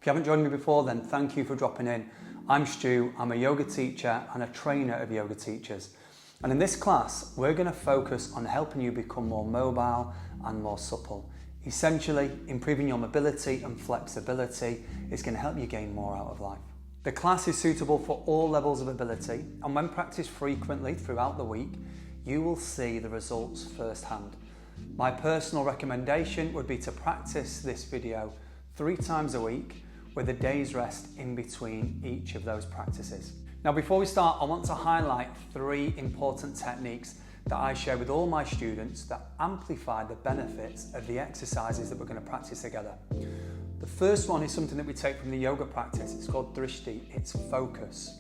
If you haven't joined me before, then thank you for dropping in. I'm Stu, I'm a yoga teacher and a trainer of yoga teachers. And in this class, we're going to focus on helping you become more mobile and more supple. Essentially, improving your mobility and flexibility is going to help you gain more out of life. The class is suitable for all levels of ability, and when practiced frequently throughout the week, you will see the results firsthand. My personal recommendation would be to practice this video 3 times a week with a day's rest in between each of those practices. Now, before we start, I want to highlight 3 important techniques that I share with all my students that amplify the benefits of the exercises that we're going to practice together. The first one is something that we take from the yoga practice. It's called drishti, it's focus.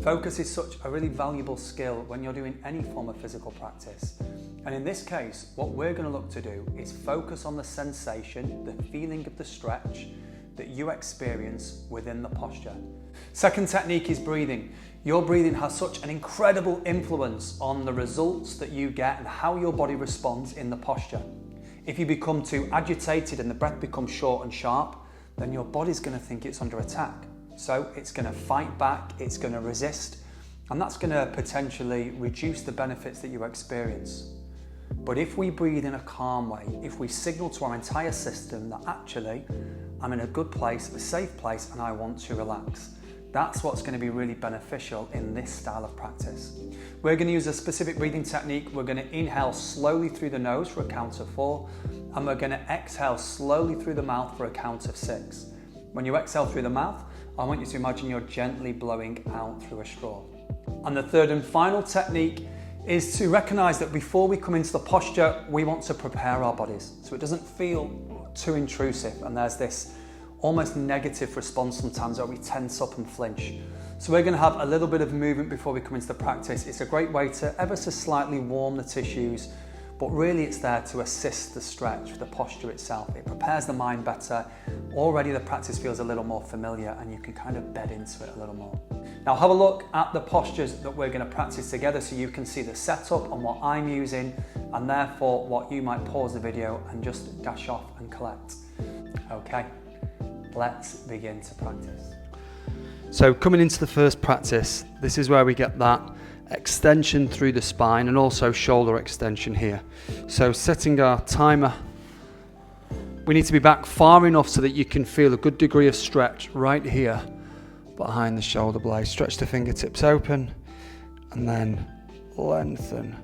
Focus is such a really valuable skill when you're doing any form of physical practice. And in this case, what we're going to look to do is focus on the sensation, the feeling of the stretch that you experience within the posture. Second technique is breathing. Your breathing has such an incredible influence on the results that you get and how your body responds in the posture. If you become too agitated and the breath becomes short and sharp, then your body's going to think it's under attack. So it's going to fight back, it's going to resist, and that's going to potentially reduce the benefits that you experience. But if we breathe in a calm way, if we signal to our entire system that actually I'm in a good place, a safe place, and I want to relax, that's what's going to be really beneficial in this style of practice. We're going to use a specific breathing technique. We're going to inhale slowly through the nose for a count of 4, and we're going to exhale slowly through the mouth for a count of 6. When you exhale through the mouth, I want you to imagine you're gently blowing out through a straw. And the third and final technique is to recognize that before we come into the posture, we want to prepare our bodies so it doesn't feel too intrusive, and there's this almost negative response sometimes where we tense up and flinch. So we're going to have a little bit of movement before we come into the practice. It's a great way to ever so slightly warm the tissues, but really it's there to assist the stretch, the posture itself. It prepares the mind better. Already the practice feels a little more familiar and you can kind of bed into it a little more. Now have a look at the postures that we're going to practice together so you can see the setup and what I'm using, and therefore what you might pause the video and just dash off and collect. Okay, let's begin to practice. So coming into the first practice, this is where we get that extension through the spine and also shoulder extension here. So setting our timer, we need to be back far enough so that you can feel a good degree of stretch right here behind the shoulder blade. Stretch the fingertips open and then lengthen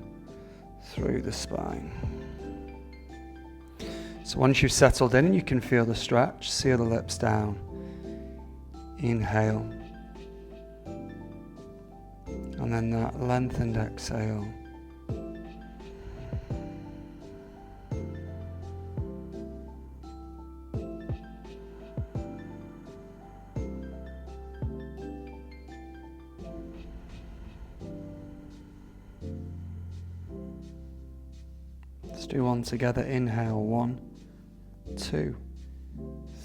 through the spine. So once you've settled in and you can feel the stretch, seal the lips down. Inhale. And then that lengthened exhale. Let's do one together. Inhale, 1, 2,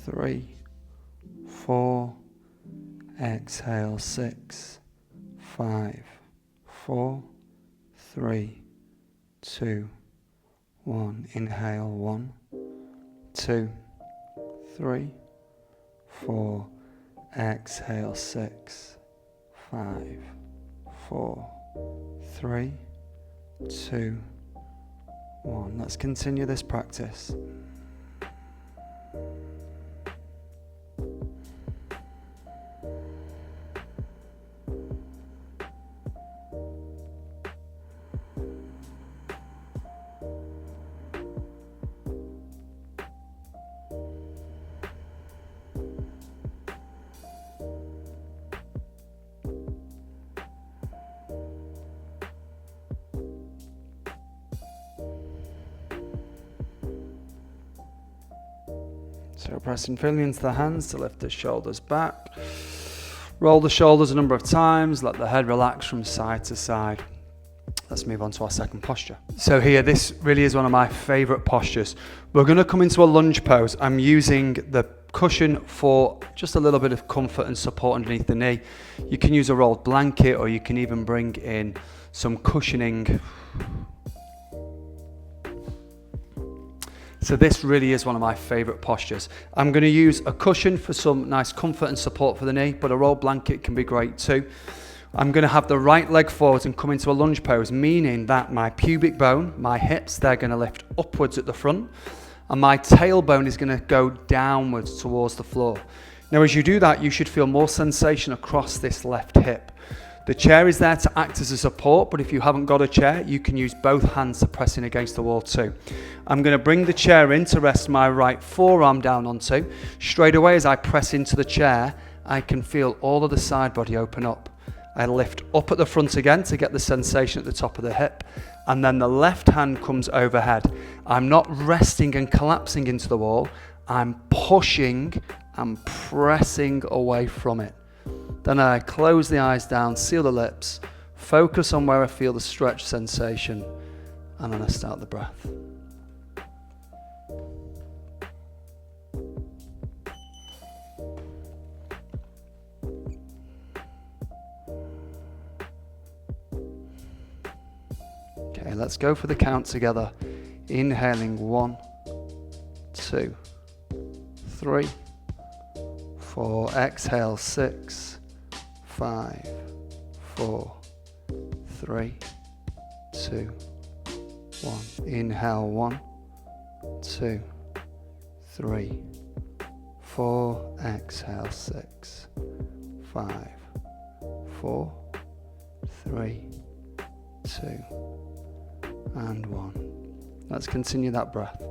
3, 4. Exhale, 6, 5, 4, 3, 2, 1. Inhale, 1, 2, 3, 4. Exhale, 6, 5, 4, 3, 2, 1. Let's continue this practice. So pressing firmly into the hands to lift the shoulders back. Roll the shoulders a number of times, let the head relax from side to side. Let's move on to our second posture. So here, this really is one of my favorite postures. We're going to come into a lunge pose. I'm using the cushion for just a little bit of comfort and support underneath the knee. You can use a rolled blanket, or you can even bring in some cushioning. So this really is one of my favourite postures. I'm going to use a cushion for some nice comfort and support for the knee, but a rolled blanket can be great too. I'm going to have the right leg forwards and come into a lunge pose, meaning that my pubic bone, my hips, they're going to lift upwards at the front, and my tailbone is going to go downwards towards the floor. Now, as you do that, you should feel more sensation across this left hip. The chair is there to act as a support, but if you haven't got a chair, you can use both hands to press in against the wall too. I'm going to bring the chair in to rest my right forearm down onto. Straight away as I press into the chair, I can feel all of the side body open up. I lift up at the front again to get the sensation at the top of the hip, and then the left hand comes overhead. I'm not resting and collapsing into the wall, I'm pushing and pressing away from it. Then I close the eyes down, seal the lips, focus on where I feel the stretch sensation, and then I start the breath. Okay, let's go for the count together. Inhaling 1, 2, 3, 4. Exhale 6, 5, 4, 3, 2, 1. Inhale 1, 2, 3, 4. Exhale 6, 5, 4, 3, 2, and 1. Let's continue that breath.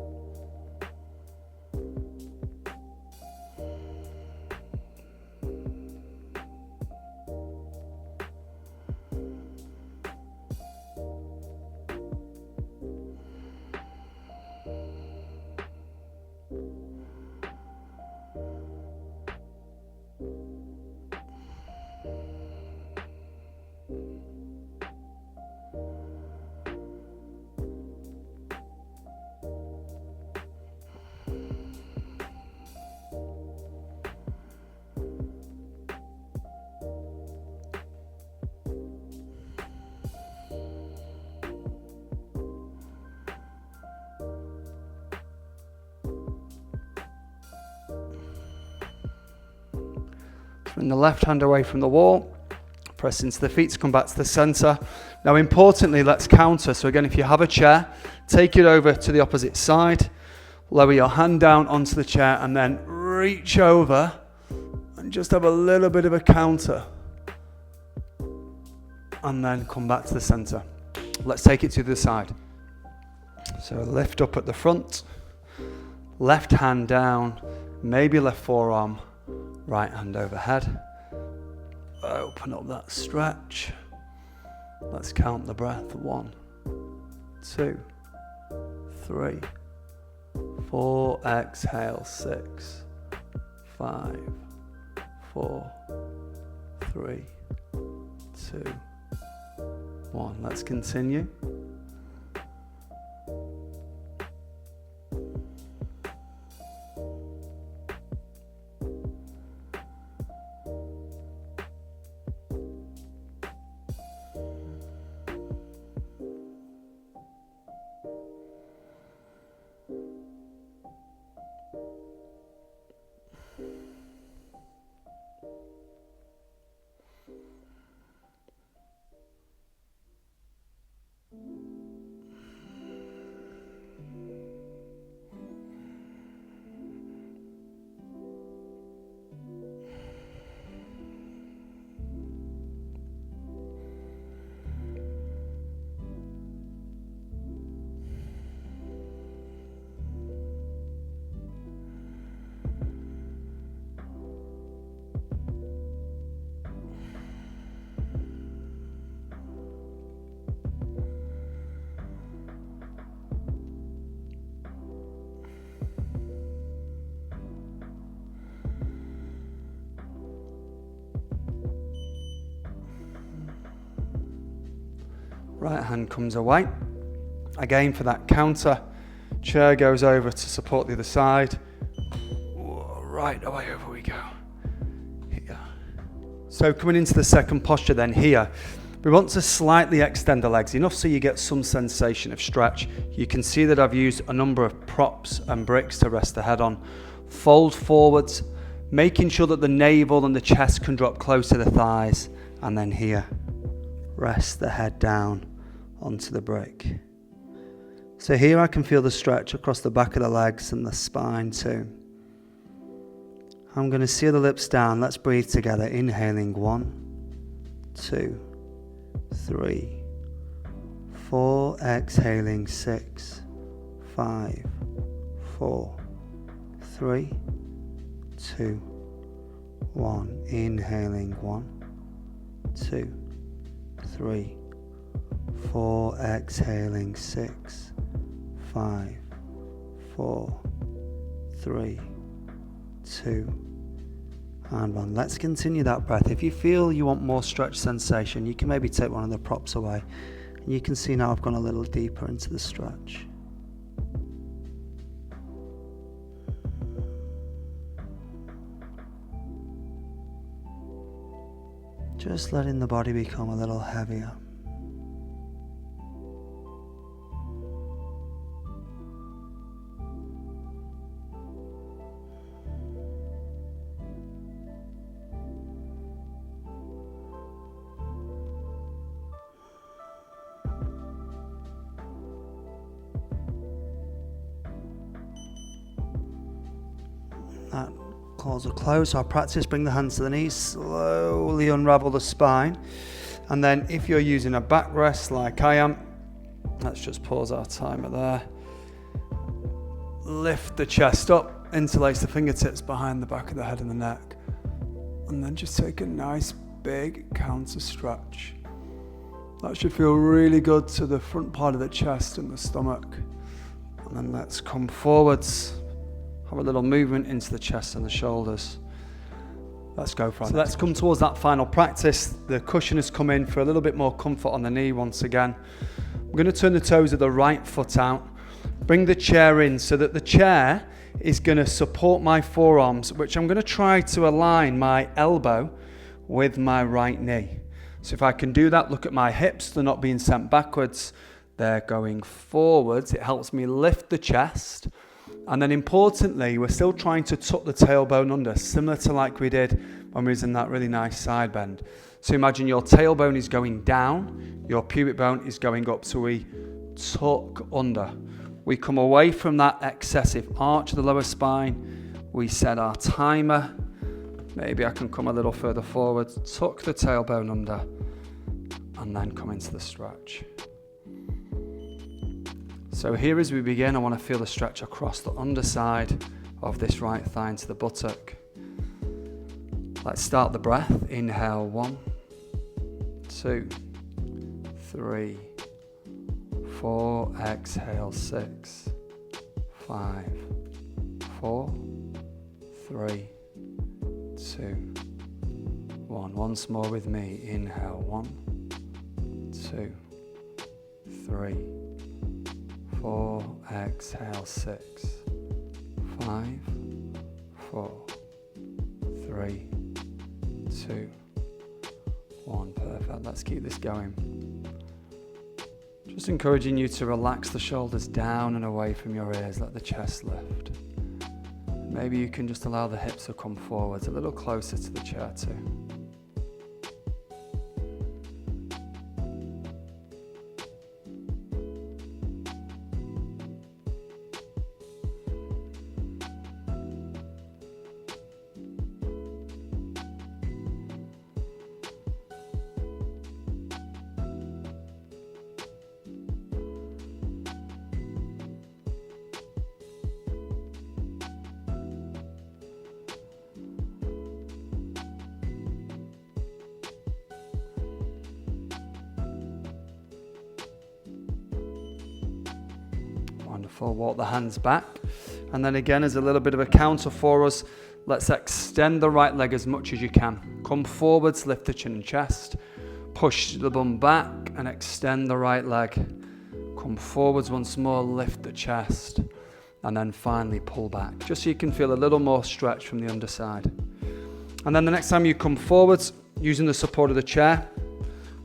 Bring the left hand away from the wall, press into the feet to come back to the center. Now importantly, let's counter. So again, if you have a chair, take it over to the opposite side, lower your hand down onto the chair, and then reach over and just have a little bit of a counter. And then come back to the center. Let's take it to the side. So lift up at the front, left hand down, maybe left forearm, right hand overhead. Open up that stretch. Let's count the breath. 1, 2, 3, 4. Exhale 6, 5, 4, 3, 2, 1. Let's continue. Right hand comes away. Again for that counter. Chair goes over to support the other side. Right away over we go. Here. So coming into the second posture then here, we want to slightly extend the legs, enough so you get some sensation of stretch. You can see that I've used a number of props and bricks to rest the head on. Fold forwards, making sure that the navel and the chest can drop close to the thighs. And then here, rest the head down onto the brick. So here I can feel the stretch across the back of the legs and the spine too. I'm going to seal the lips down. Let's breathe together. Inhaling 1, 2, 3, 4. Exhaling 6, 5, 4, 3, 2, 1. Inhaling 1, 2, 3, 4. Exhaling 6, 5, 4, 3, 2, and 1. Let's continue that breath. If you feel you want more stretch sensation, you can maybe take one of the props away. And you can see now I've gone a little deeper into the stretch. Just letting the body become a little heavier. That calls a close. Our practice, bring the hands to the knees, slowly unravel the spine. And then if you're using a backrest like I am, let's just pause our timer there. Lift the chest up, interlace the fingertips behind the back of the head and the neck. And then just take a nice big counter stretch. That should feel really good to the front part of the chest and the stomach. And then let's come forwards. Have a little movement into the chest and the shoulders. Let's go for it. So let's come towards that final practice. The cushion has come in for a little bit more comfort on the knee once again. I'm going to turn the toes of the right foot out. Bring the chair in so that the chair is going to support my forearms, which I'm going to try to align my elbow with my right knee. So if I can do that, look at my hips. They're not being sent backwards. They're going forwards. It helps me lift the chest. And then importantly, we're still trying to tuck the tailbone under, similar to like we did when we was in that really nice side bend. So imagine your tailbone is going down, your pubic bone is going up. So we tuck under. We come away from that excessive arch of the lower spine. We set our timer. Maybe I can come a little further forward, tuck the tailbone under, and then come into the stretch. So here as we begin, I want to feel the stretch across the underside of this right thigh into the buttock. Let's start the breath. Inhale 1, 2, 3, 4. Exhale 6, 5, 4, 3, 2, 1. Once more with me. Inhale 1, 2, 3, 4. Exhale 6, 5, 4, 3, 2, 1. Perfect. Let's keep this going. Just encouraging you to relax the shoulders down and away from your ears. Let the chest lift. Maybe you can just allow the hips to come forwards a little closer to the chair too. Wonderful. Walk the hands back. And then again, as a little bit of a counter for us, let's extend the right leg as much as you can. Come forwards, lift the chin and chest. Push the bum back and extend the right leg. Come forwards once more, lift the chest. And then finally pull back, just so you can feel a little more stretch from the underside. And then the next time you come forwards, using the support of the chair,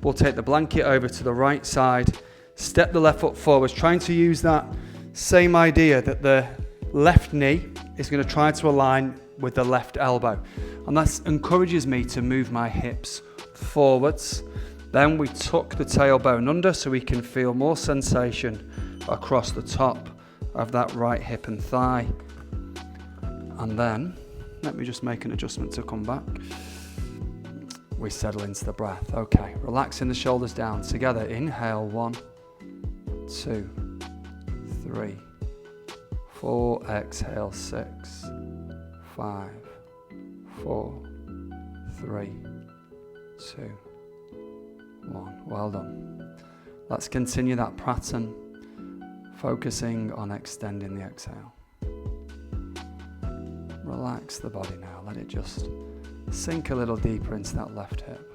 we'll take the blanket over to the right side, step the left foot forwards, trying to use that Same idea that the left knee is going to try to align with the left elbow. And that encourages me to move my hips forwards. Then we tuck the tailbone under so we can feel more sensation across the top of that right hip and thigh. And then, let me just make an adjustment to come back. We settle into the breath. Okay, relaxing the shoulders down. Together, inhale, 1, 2, 3, 4, exhale, 6, 5, 4, 3, 2, 1. Well done. Let's continue that pattern, focusing on extending the exhale. Relax the body now. Let it just sink a little deeper into that left hip.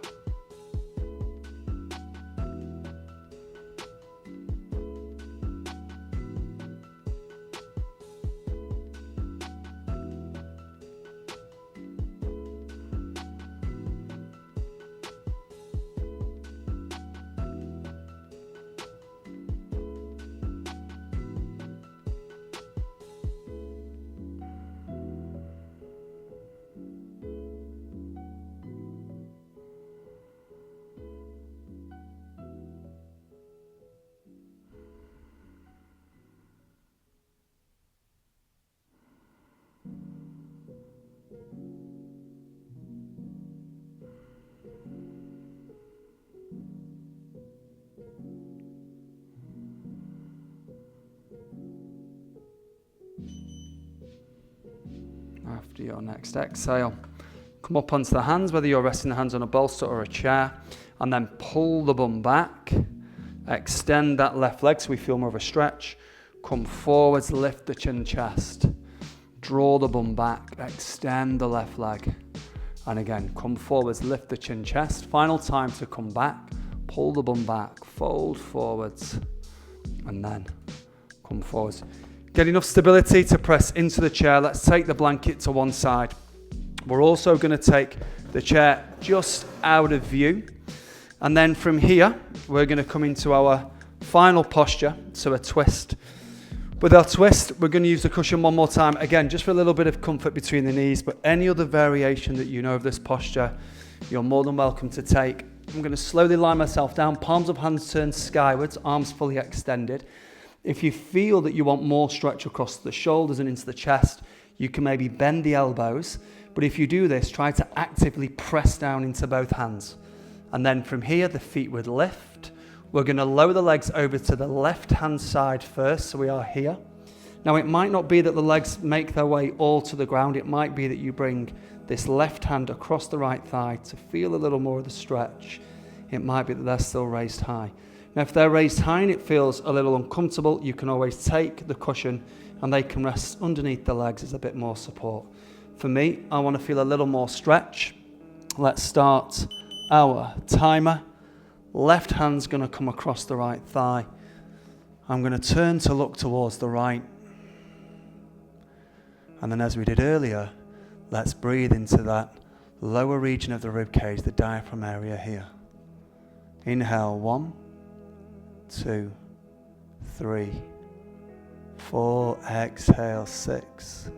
After your next exhale, come up onto the hands, whether you're resting the hands on a bolster or a chair, and then pull the bum back. Extend that left leg so we feel more of a stretch. Come forwards, lift the chin, chest. Draw the bum back, extend the left leg. And again, come forwards, lift the chin, chest. Final time to come back. Pull the bum back, fold forwards, and then come forwards. Get enough stability to press into the chair. Let's take the blanket to one side. We're also going to take the chair just out of view. And then from here, we're going to come into our final posture, so a twist. With our twist, we're going to use the cushion one more time. Again, just for a little bit of comfort between the knees, but any other variation that you know of this posture, you're more than welcome to take. I'm going to slowly lie myself down, palms of hands turned skywards, arms fully extended. If you feel that you want more stretch across the shoulders and into the chest, you can maybe bend the elbows. But if you do this, try to actively press down into both hands. And then from here, the feet would lift. We're going to lower the legs over to the left-hand side first, so we are here. Now, it might not be that the legs make their way all to the ground. It might be that you bring this left hand across the right thigh to feel a little more of the stretch. It might be that they're still raised high. Now, if they're raised high and it feels a little uncomfortable, you can always take the cushion and they can rest underneath the legs as a bit more support. For me, I want to feel a little more stretch. Let's start our timer. Left hand's going to come across the right thigh. I'm going to turn to look towards the right. And then as we did earlier, let's breathe into that lower region of the rib cage, the diaphragm area here. Inhale, 1, 2, 3, 4, exhale, 6,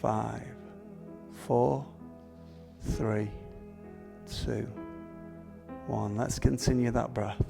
5, 4, 3, 2, 1. Let's continue that breath.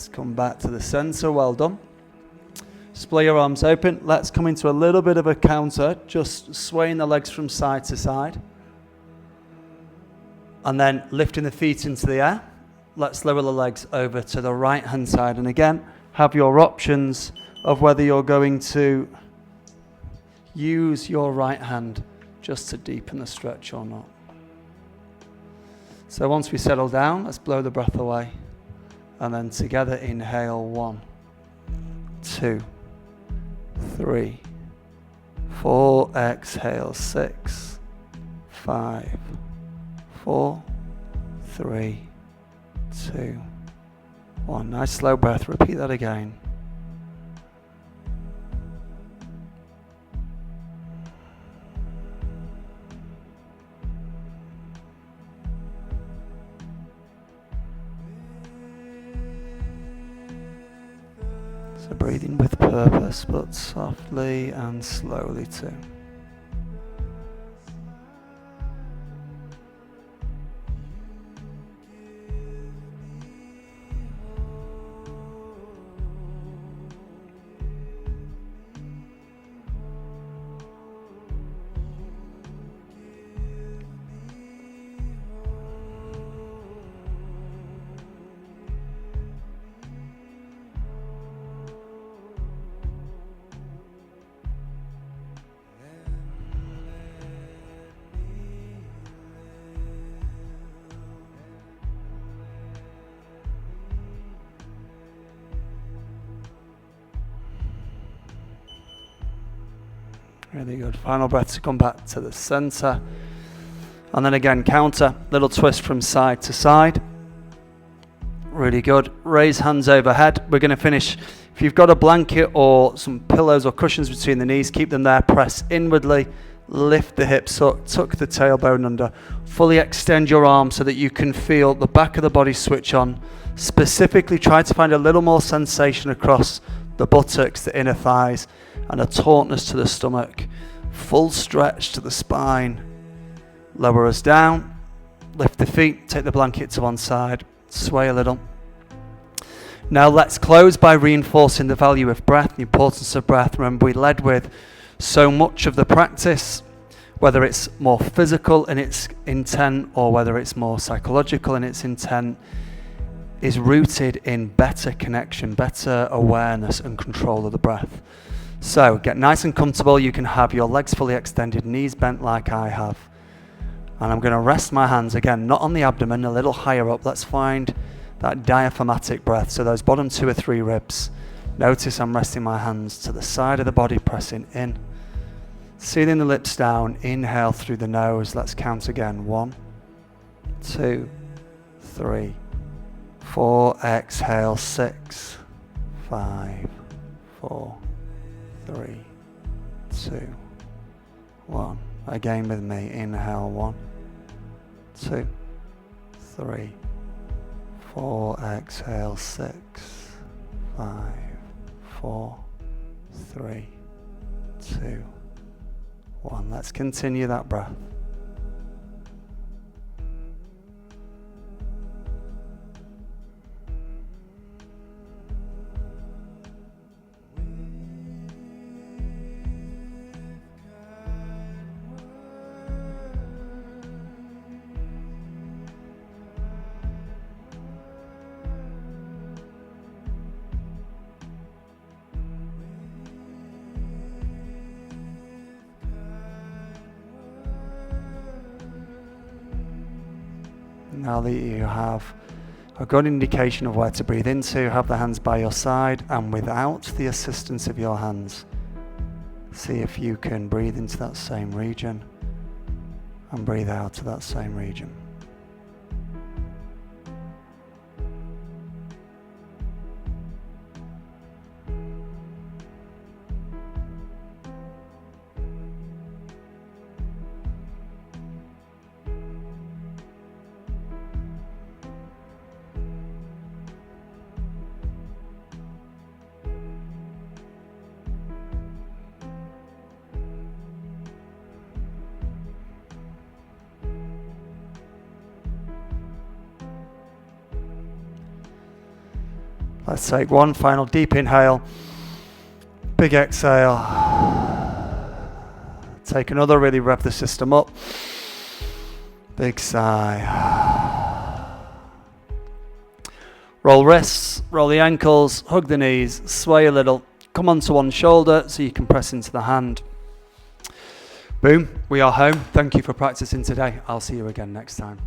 Let's come back to the center. Well done. Just display your arms open. Let's come into a little bit of a counter, just swaying the legs from side to side. And then lifting the feet into the air. Let's lower the legs over to the right hand side. And again, have your options of whether you're going to use your right hand just to deepen the stretch or not. So once we settle down, let's blow the breath away. And then together inhale 1, 2, 3, 4, exhale 6, 5, 4, 3, 2, 1. Nice slow breath. Repeat that again. So breathing with purpose, but softly and slowly too. Really good. Final breath to come back to the center. And then again, counter, little twist from side to side. Really good. Raise hands overhead. We're going to finish. If you've got a blanket or some pillows or cushions between the knees, keep them there. Press inwardly. Lift the hips up. Tuck the tailbone under. Fully extend your arms so that you can feel the back of the body switch on. Specifically, try to find a little more sensation across the buttocks, the inner thighs, and a tautness to the stomach. Full stretch to the spine. Lower us down. Lift the feet. Take the blanket to one side. Sway a little. Now let's close by reinforcing the value of breath, the importance of breath. Remember, we led with so much of the practice, whether it's more physical in its intent or whether it's more psychological in its intent, is rooted in better connection, better awareness and control of the breath. So get nice and comfortable. You can have your legs fully extended, knees bent like I have. And I'm going to rest my hands again, not on the abdomen, a little higher up. Let's find that diaphragmatic breath. So those bottom 2 or 3 ribs. Notice I'm resting my hands to the side of the body, pressing in. Sealing the lips down. Inhale through the nose. Let's count again. 1, 2, 3, 4. Exhale. 6, 5, 4, 3, 2, 1. Again with me. Inhale. 1, 2, 3, 4. Exhale. 6, 5, 4, 3, 2, 1. Let's continue that breath. Now that you have a good indication of where to breathe into, have the hands by your side, and without the assistance of your hands, see if you can breathe into that same region and breathe out to that same region. Let's take one final deep inhale. Big exhale. Take another, really rev the system up. Big sigh. Roll wrists, roll the ankles, hug the knees, sway a little. Come onto one shoulder so you can press into the hand. Boom, we are home. Thank you for practicing today. I'll see you again next time.